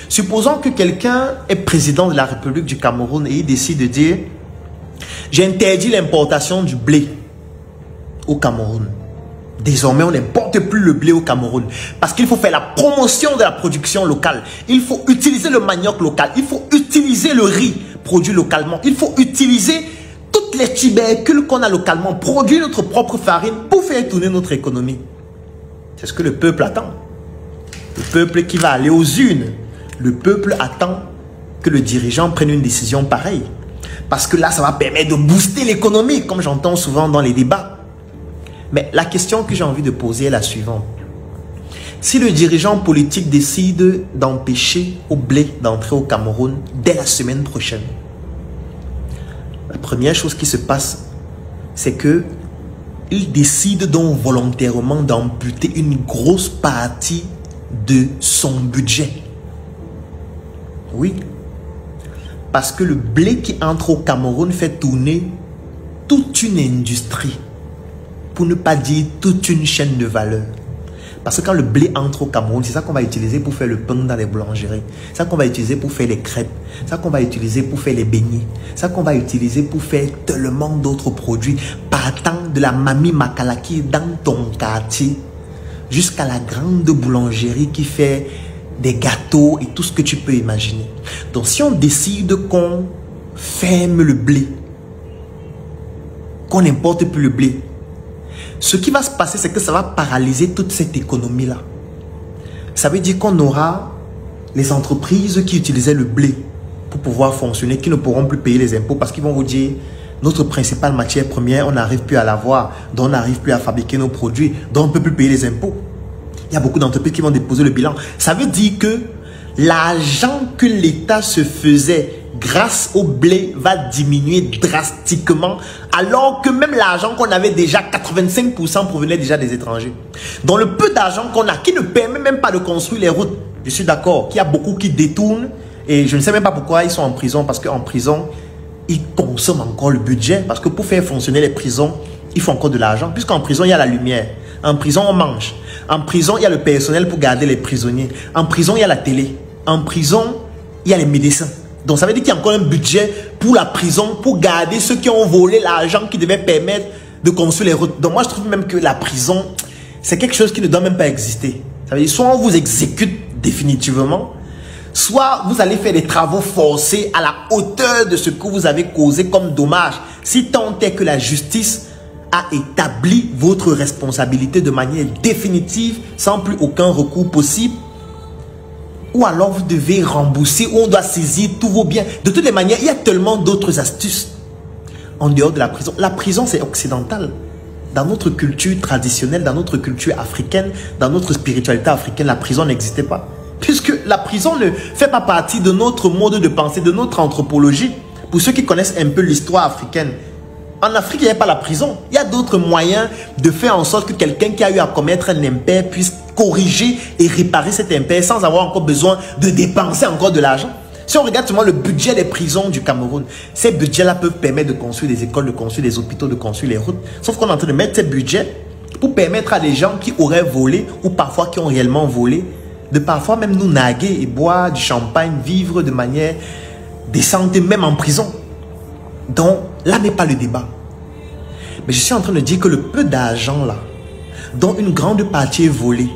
Supposons que quelqu'un est président de la République du Cameroun et il décide de dire j'interdis l'importation du blé au Cameroun. Désormais, on n'importe plus le blé au Cameroun parce qu'il faut faire la promotion de la production locale. Il faut utiliser le manioc local. Il faut utiliser le riz produit localement. Il faut utiliser toutes les tubercules qu'on a localement, produire notre propre farine pour faire tourner notre économie. C'est ce que le peuple attend. Le peuple qui va aller aux urnes. Le peuple attend que le dirigeant prenne une décision pareille. Parce que là, ça va permettre de booster l'économie, comme j'entends souvent dans les débats. Mais la question que j'ai envie de poser est la suivante. Si le dirigeant politique décide d'empêcher au blé d'entrer au Cameroun dès la semaine prochaine, la première chose qui se passe, c'est que il décide donc volontairement d'amputer une grosse partie de son budget. Oui. Parce que le blé qui entre au Cameroun fait tourner toute une industrie. Pour ne pas dire toute une chaîne de valeur. Parce que quand le blé entre au Cameroun, c'est ça qu'on va utiliser pour faire le pain dans les boulangeries. C'est ça qu'on va utiliser pour faire les crêpes. C'est ça qu'on va utiliser pour faire les beignets. C'est ça qu'on va utiliser pour faire tellement d'autres produits. Partant de la mamie Makalaki dans ton quartier jusqu'à la grande boulangerie qui fait des gâteaux et tout ce que tu peux imaginer. Donc si on décide qu'on ferme le blé, qu'on n'importe plus le blé, ce qui va se passer, c'est que ça va paralyser toute cette économie-là. Ça veut dire qu'on aura les entreprises qui utilisaient le blé pour pouvoir fonctionner, qui ne pourront plus payer les impôts parce qu'ils vont vous dire notre principale matière première, on n'arrive plus à l'avoir, donc on n'arrive plus à fabriquer nos produits, donc on ne peut plus payer les impôts. Il y a beaucoup d'entreprises qui vont déposer le bilan. Ça veut dire que l'argent que l'État se faisait grâce au blé va diminuer drastiquement, alors que même l'argent qu'on avait déjà, 85% provenait déjà des étrangers. Donc le peu d'argent qu'on a, qui ne permet même pas de construire les routes, je suis d'accord, qu'il y a beaucoup qui détournent, et je ne sais même pas pourquoi ils sont en prison, parce qu'en prison, ils consomment encore le budget, parce que pour faire fonctionner les prisons, il faut encore de l'argent, puisqu'en prison, il y a la lumière, en prison, on mange, en prison, il y a le personnel pour garder les prisonniers, en prison, il y a la télé, en prison, il y a les médecins. Donc ça veut dire qu'il y a encore un budget pour la prison, pour garder ceux qui ont volé l'argent qui devait permettre de construire les routes. Donc moi je trouve même que la prison, c'est quelque chose qui ne doit même pas exister. Ça veut dire soit on vous exécute définitivement, soit vous allez faire des travaux forcés à la hauteur de ce que vous avez causé comme dommage. Si tant est que la justice a établi votre responsabilité de manière définitive, sans plus aucun recours possible, ou alors vous devez rembourser, ou on doit saisir tous vos biens. De toutes les manières, il y a tellement d'autres astuces en dehors de la prison. La prison, c'est occidental. Dans notre culture traditionnelle, dans notre culture africaine, dans notre spiritualité africaine, la prison n'existait pas. Puisque la prison ne fait pas partie de notre mode de pensée, de notre anthropologie. Pour ceux qui connaissent un peu l'histoire africaine, en Afrique, il n'y a pas la prison. Il y a d'autres moyens de faire en sorte que quelqu'un qui a eu à commettre un impair puisse corriger et réparer cet impair sans avoir encore besoin de dépenser encore de l'argent. Si on regarde seulement le budget des prisons du Cameroun, ces budgets-là peuvent permettre de construire des écoles, de construire des hôpitaux, de construire les routes. Sauf qu'on est en train de mettre ces budgets pour permettre à des gens qui auraient volé ou parfois qui ont réellement volé, de parfois même nous naguer et boire du champagne, vivre de manière décente, même en prison. Donc là n'est pas le débat. Mais je suis en train de dire que le peu d'argent là, dont une grande partie est volée,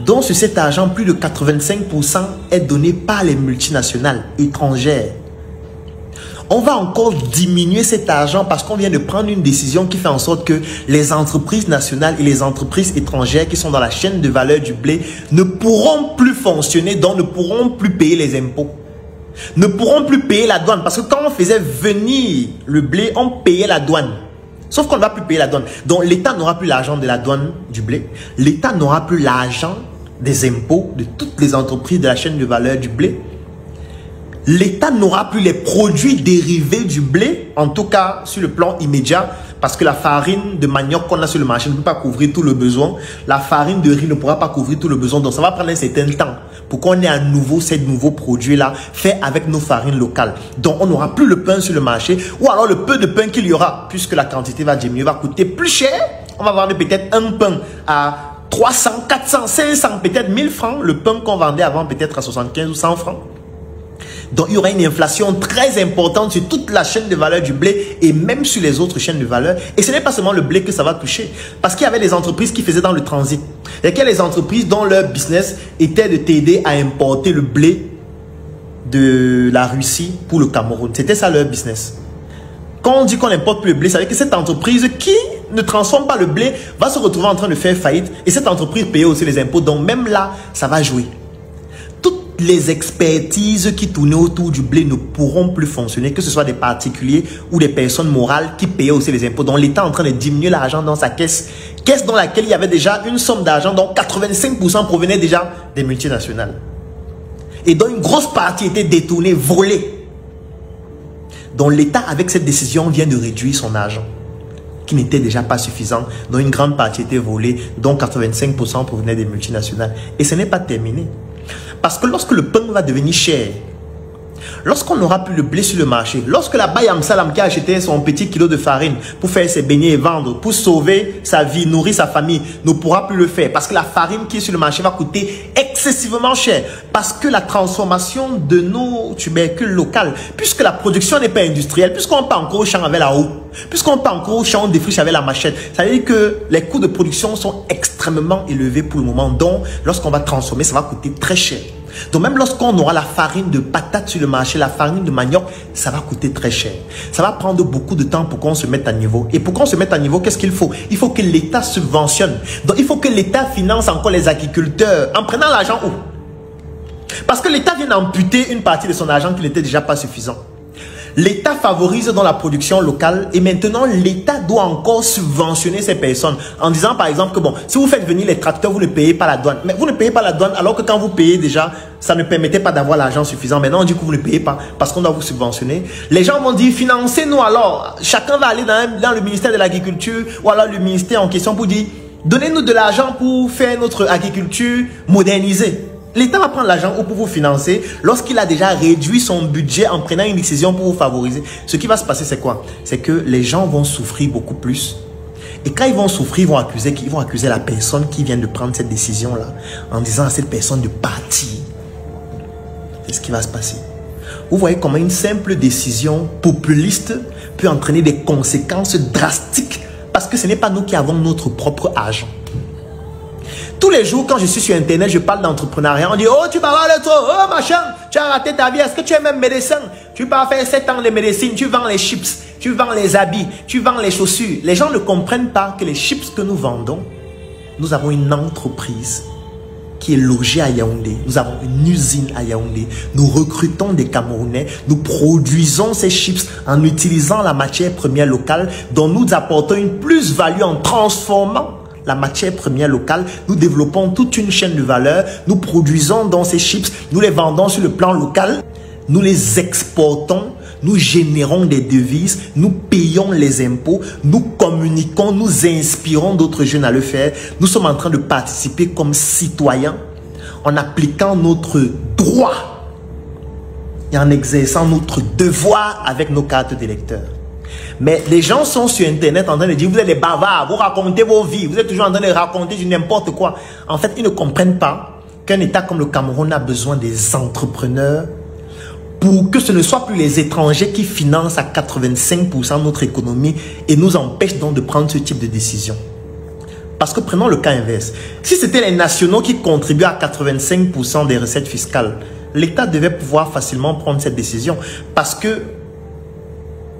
dont sur cet argent, plus de 85% est donné par les multinationales étrangères. On va encore diminuer cet argent parce qu'on vient de prendre une décision qui fait en sorte que les entreprises nationales et les entreprises étrangères qui sont dans la chaîne de valeur du blé ne pourront plus fonctionner, donc ne pourront plus payer les impôts. Ne pourront plus payer la douane. Parce que quand on faisait venir le blé, on payait la douane. Sauf qu'on ne va plus payer la douane. Donc l'État n'aura plus l'argent de la douane du blé. L'État n'aura plus l'argent des impôts de toutes les entreprises de la chaîne de valeur du blé. L'État n'aura plus les produits dérivés du blé, en tout cas sur le plan immédiat, parce que la farine de manioc qu'on a sur le marché ne peut pas couvrir tout le besoin. La farine de riz ne pourra pas couvrir tout le besoin. Donc ça va prendre un certain temps pour qu'on ait à nouveau ces nouveaux produits-là faits avec nos farines locales. Donc on n'aura plus le pain sur le marché, ou alors le peu de pain qu'il y aura, puisque la quantité va diminuer, va coûter plus cher. On va vendre peut-être un pain à 300, 400, 500, peut-être 1000 francs. Le pain qu'on vendait avant peut-être à 75 ou 100 francs. Donc, il y aura une inflation très importante sur toute la chaîne de valeur du blé et même sur les autres chaînes de valeur. Et ce n'est pas seulement le blé que ça va toucher. Parce qu'il y avait des entreprises qui faisaient dans le transit. Il y a les entreprises dont leur business était de t'aider à importer le blé de la Russie pour le Cameroun. C'était ça leur business. Quand on dit qu'on n'importe plus le blé, ça veut dire que cette entreprise qui ne transforme pas le blé va se retrouver en train de faire faillite. Et cette entreprise payait aussi les impôts. Donc, même là, ça va jouer. Les expertises qui tournaient autour du blé ne pourront plus fonctionner, que ce soit des particuliers ou des personnes morales qui payaient aussi les impôts. Donc l'État est en train de diminuer l'argent dans sa caisse dans laquelle il y avait déjà une somme d'argent dont 85% provenait déjà des multinationales. Et dont une grosse partie était détournée, volée. Donc l'État, avec cette décision, vient de réduire son argent, qui n'était déjà pas suffisant, dont une grande partie était volée, dont 85% provenait des multinationales. Et ce n'est pas terminé. Parce que lorsque le pain va devenir cher, lorsqu'on n'aura plus le blé sur le marché, lorsque la Bayam Salam qui a acheté son petit kilo de farine pour faire ses beignets et vendre, pour sauver sa vie, nourrir sa famille, ne pourra plus le faire. Parce que la farine qui est sur le marché va coûter excessivement cher. Parce que la transformation de nos tubercules locales, puisque la production n'est pas industrielle, puisqu'on part encore au champ avec la houe, puisqu'on part encore au champ, on défriche avec la machette, ça veut dire que les coûts de production sont extrêmement élevés pour le moment. Donc, lorsqu'on va transformer, ça va coûter très cher. Donc même lorsqu'on aura la farine de patate sur le marché, la farine de manioc, ça va coûter très cher. Ça va prendre beaucoup de temps pour qu'on se mette à niveau. Et pour qu'on se mette à niveau, qu'est-ce qu'il faut? Il faut que l'État subventionne. Donc il faut que l'État finance encore les agriculteurs en prenant l'argent où? Parce que l'État vient d'amputer une partie de son argent qui n'était déjà pas suffisant. L'État favorise dans la production locale et maintenant l'État doit encore subventionner ces personnes en disant par exemple que bon, si vous faites venir les tracteurs, vous ne payez pas la douane. Mais vous ne payez pas la douane alors que quand vous payez déjà, ça ne permettait pas d'avoir l'argent suffisant. Maintenant on dit que vous ne payez pas parce qu'on doit vous subventionner. Les gens vont dire financez-nous alors. Chacun va aller dans le ministère de l'Agriculture ou alors le ministère en question pour dire donnez-nous de l'argent pour faire notre agriculture modernisée. L'État va prendre l'argent pour vous financer lorsqu'il a déjà réduit son budget en prenant une décision pour vous favoriser. Ce qui va se passer, c'est quoi? C'est que les gens vont souffrir beaucoup plus. Et quand ils vont souffrir, ils vont accuser la personne qui vient de prendre cette décision-là en disant à cette personne de partir. C'est ce qui va se passer. Vous voyez comment une simple décision populiste peut entraîner des conséquences drastiques parce que ce n'est pas nous qui avons notre propre argent. Tous les jours, quand je suis sur Internet, je parle d'entrepreneuriat. On dit, oh, tu vas voir le taux, oh, machin, tu as raté ta vie. Est-ce que tu es même médecin? Tu peux faire 7 ans de médecine, tu vends les chips, tu vends les habits, tu vends les chaussures. Les gens ne comprennent pas que les chips que nous vendons, nous avons une entreprise qui est logée à Yaoundé. Nous avons une usine à Yaoundé. Nous recrutons des Camerounais. Nous produisons ces chips en utilisant la matière première locale dont nous apportons une plus-value en transformant la matière première locale. Nous développons toute une chaîne de valeur. Nous produisons dans ces chips. Nous les vendons sur le plan local. Nous les exportons. Nous générons des devises. Nous payons les impôts. Nous communiquons. Nous inspirons d'autres jeunes à le faire. Nous sommes en train de participer comme citoyens en appliquant notre droit et en exerçant notre devoir avec nos cartes d'électeurs. Mais les gens sont sur Internet en train de dire, vous êtes des bavards, vous racontez vos vies, vous êtes toujours en train de raconter du n'importe quoi. En fait, ils ne comprennent pas qu'un État comme le Cameroun a besoin des entrepreneurs pour que ce ne soit plus les étrangers qui financent à 85% notre économie et nous empêchent donc de prendre ce type de décision. Parce que prenons le cas inverse. Si c'était les nationaux qui contribuaient à 85% des recettes fiscales, l'État devait pouvoir facilement prendre cette décision. Parce que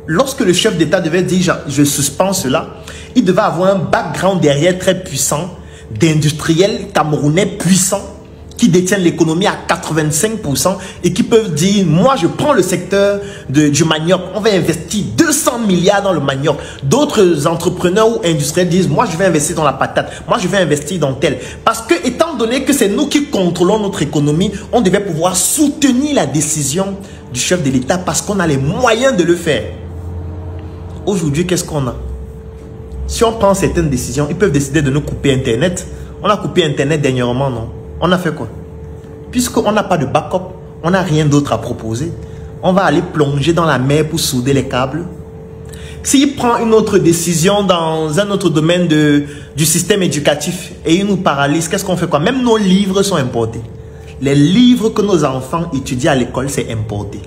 lorsque le chef d'État devait dire « je suspends cela », il devait avoir un background derrière très puissant, d'industriels camerounais puissants qui détiennent l'économie à 85% et qui peuvent dire « moi je prends le secteur du manioc, on va investir 200 milliards dans le manioc ». D'autres entrepreneurs ou industriels disent « moi je vais investir dans la patate, moi je vais investir dans tel ». Parce que étant donné que c'est nous qui contrôlons notre économie, on devait pouvoir soutenir la décision du chef de l'État parce qu'on a les moyens de le faire. Aujourd'hui, qu'est-ce qu'on a? Si on prend certaines décisions, ils peuvent décider de nous couper Internet. On a coupé Internet dernièrement, non? On a fait quoi? Puisqu'on n'a pas de backup, on n'a rien d'autre à proposer. On va aller plonger dans la mer pour souder les câbles. S'il prend une autre décision dans un autre domaine du système éducatif et il nous paralyse, qu'est-ce qu'on fait quoi? Même nos livres sont importés. Les livres que nos enfants étudient à l'école, c'est importé.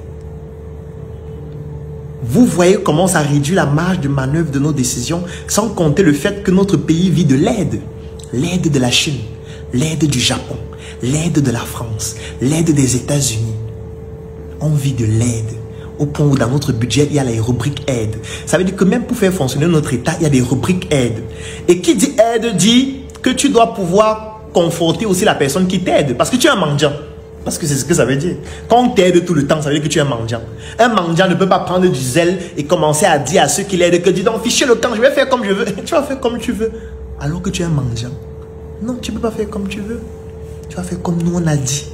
Vous voyez comment ça réduit la marge de manœuvre de nos décisions, sans compter le fait que notre pays vit de l'aide. L'aide de la Chine, l'aide du Japon, l'aide de la France, l'aide des États-Unis. On vit de l'aide. Au point où dans notre budget, il y a les rubriques aide. Ça veut dire que même pour faire fonctionner notre État, il y a des rubriques aide. Et qui dit aide dit que tu dois pouvoir conforter aussi la personne qui t'aide. Parce que tu es un mendiant. Parce que c'est ce que ça veut dire. Quand on t'aide tout le temps, ça veut dire que tu es un mendiant. Un mendiant ne peut pas prendre du zèle et commencer à dire à ceux qui l'aident que dis donc, fichez le camp, je vais faire comme je veux. Tu vas faire comme tu veux. Alors que tu es un mendiant. Non, tu ne peux pas faire comme tu veux. Tu vas faire comme nous on a dit.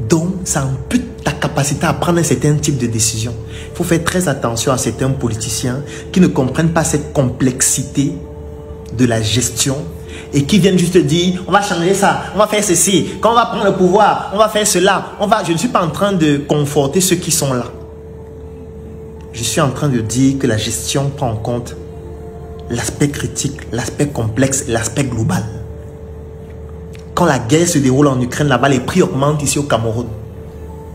Donc, ça ampute ta capacité à prendre un certain type de décision. Il faut faire très attention à certains politiciens qui ne comprennent pas cette complexité de la gestion et qui viennent juste dire, on va changer ça, on va faire ceci, quand on va prendre le pouvoir, on va faire cela. Je ne suis pas en train de conforter ceux qui sont là. Je suis en train de dire que la gestion prend en compte l'aspect critique, l'aspect complexe, l'aspect global. Quand la guerre se déroule en Ukraine, là-bas, les prix augmentent ici au Cameroun.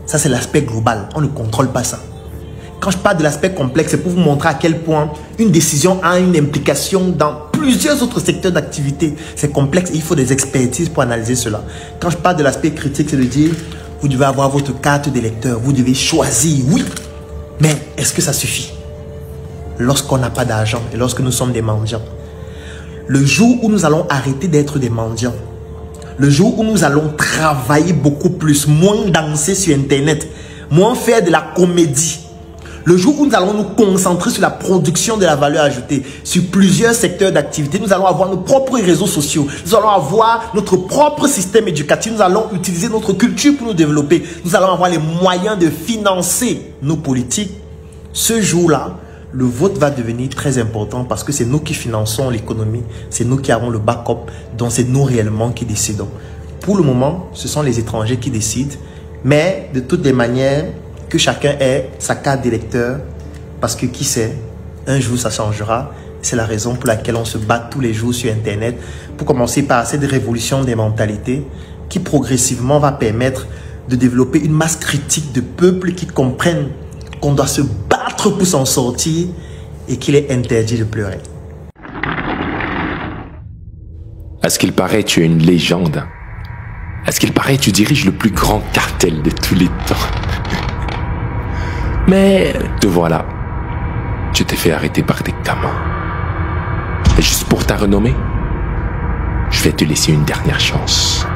Ça, c'est l'aspect global. On ne contrôle pas ça. Quand je parle de l'aspect complexe, c'est pour vous montrer à quel point une décision a une implication dans plusieurs autres secteurs d'activité. C'est complexe et il faut des expertises pour analyser cela. Quand je parle de l'aspect critique, c'est de dire, vous devez avoir votre carte d'électeur, vous devez choisir, oui. Mais est-ce que ça suffit? Lorsqu'on n'a pas d'argent et lorsque nous sommes des mendiants. Le jour où nous allons arrêter d'être des mendiants, le jour où nous allons travailler beaucoup plus, moins danser sur Internet, moins faire de la comédie, le jour où nous allons nous concentrer sur la production de la valeur ajoutée, sur plusieurs secteurs d'activité, nous allons avoir nos propres réseaux sociaux, nous allons avoir notre propre système éducatif, nous allons utiliser notre culture pour nous développer, nous allons avoir les moyens de financer nos politiques. Ce jour-là, le vote va devenir très important parce que c'est nous qui finançons l'économie, c'est nous qui avons le backup, donc c'est nous réellement qui décidons. Pour le moment, ce sont les étrangers qui décident, mais de toutes les manières, que chacun ait sa carte d'électeur, parce que qui sait, un jour ça changera. C'est la raison pour laquelle on se bat tous les jours sur Internet, pour commencer par cette révolution des mentalités qui progressivement va permettre de développer une masse critique de peuples qui comprennent qu'on doit se battre pour s'en sortir et qu'il est interdit de pleurer. À ce qu'il paraît, tu es une légende. À ce qu'il paraît, tu diriges le plus grand cartel de tous les temps. Mais te voilà. Tu t'es fait arrêter par des gamins. Et juste pour ta renommée, je vais te laisser une dernière chance.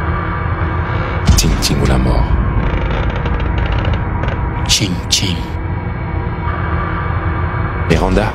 Ting ting ou la mort. Ching ching. Miranda,